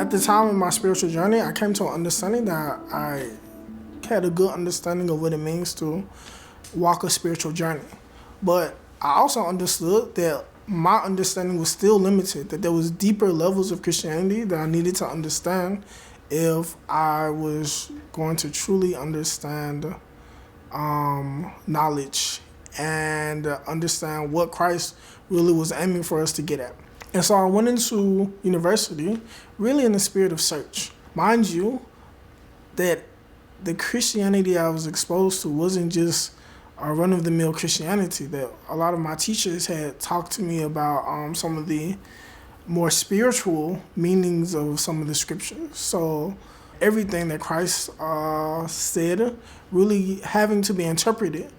At the time of my spiritual journey, I came to an understanding that I had a good understanding of what it means to walk a spiritual journey. But I also understood that my understanding was still limited, that there was deeper levels of Christianity that I needed to understand if I was going to truly understand knowledge and understand what Christ really was aiming for us to get at. And so I went into university really in the spirit of search. Mind you, that the Christianity I was exposed to wasn't just a run-of-the-mill Christianity, that a lot of my teachers had talked to me about some of the more spiritual meanings of some of the scriptures. So everything that Christ said really having to be interpreted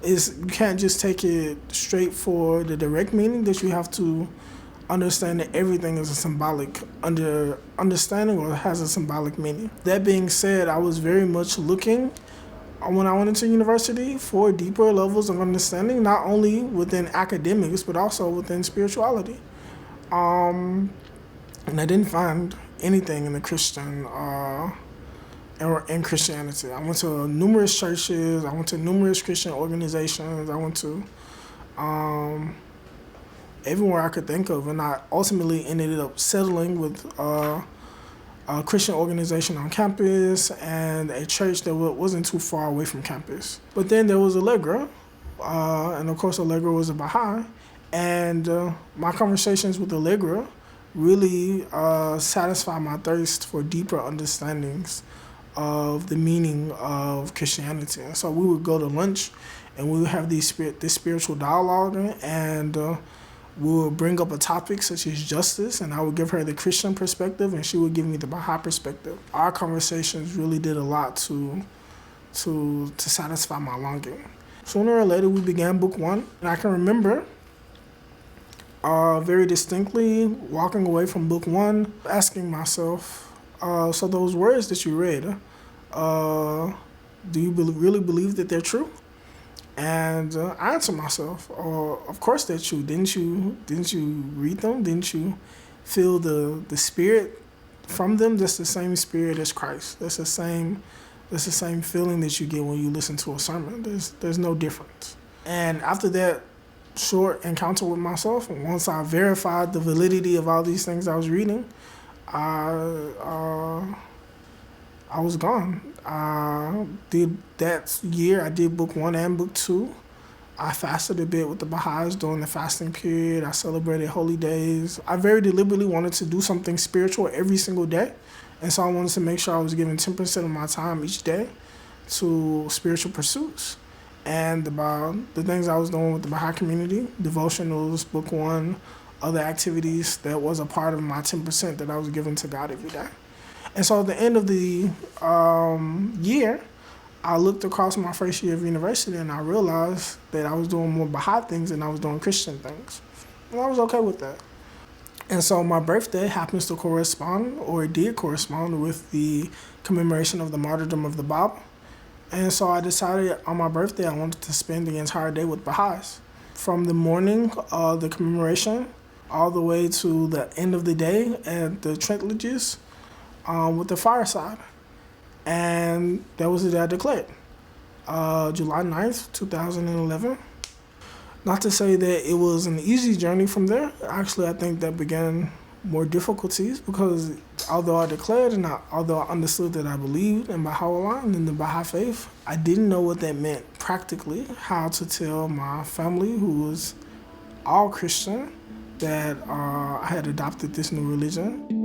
is, you can't just take it straight for the direct meaning, that you have to understand that everything is a symbolic understanding or has a symbolic meaning. That being said, I was very much looking when I went into university for deeper levels of understanding, not only within academics, but also within spirituality. And I didn't find anything in the Christian or in Christianity. I went to numerous churches, I went to numerous Christian organizations, I went to everywhere I could think of, and I ultimately ended up settling with a Christian organization on campus and a church that wasn't too far away from campus. But then there was Allegra, and of course Allegra was a Baha'i, and my conversations with Allegra really satisfied my thirst for deeper understandings of the meaning of Christianity. And so we would go to lunch and we would have this spiritual dialogue, and we would bring up a topic such as justice, and I would give her the Christian perspective and she would give me the Baha'i perspective. Our conversations really did a lot to satisfy my longing. Sooner or later we began book one, and I can remember very distinctly walking away from book one, asking myself, so those words that you read, do you really believe that they're true? And I answered myself, of course they're true. Didn't you read them? Didn't you feel the spirit from them? That's the same spirit as Christ. That's the same feeling that you get when you listen to a sermon. There's no difference. And after that short encounter with myself, and once I verified the validity of all these things I was reading, I was gone. That year I did book one and book two. I fasted a bit with the Baha'is during the fasting period. I celebrated holy days. I very deliberately wanted to do something spiritual every single day. And so I wanted to make sure I was giving 10% of my time each day to spiritual pursuits. And about the things I was doing with the Baha'i community, devotionals, book one, other activities, that was a part of my 10% that I was giving to God every day. And so at the end of the year, I looked across my first year of university and I realized that I was doing more Baha'i things than I was doing Christian things. And I was okay with that. And so my birthday happens to correspond, or it did correspond, with the commemoration of the martyrdom of the Bab. And so I decided on my birthday I wanted to spend the entire day with Baha'is. From the morning of the commemoration all the way to the end of the day at the Trentledges, with the fireside. And that was the day I declared, July 9th, 2011. Not to say that it was an easy journey from there. Actually, I think that began more difficulties, because although I declared and although I understood that I believed in Baha'u'llah and in the Baha'i faith, I didn't know what that meant practically, how to tell my family, who was all Christian, that I had adopted this new religion.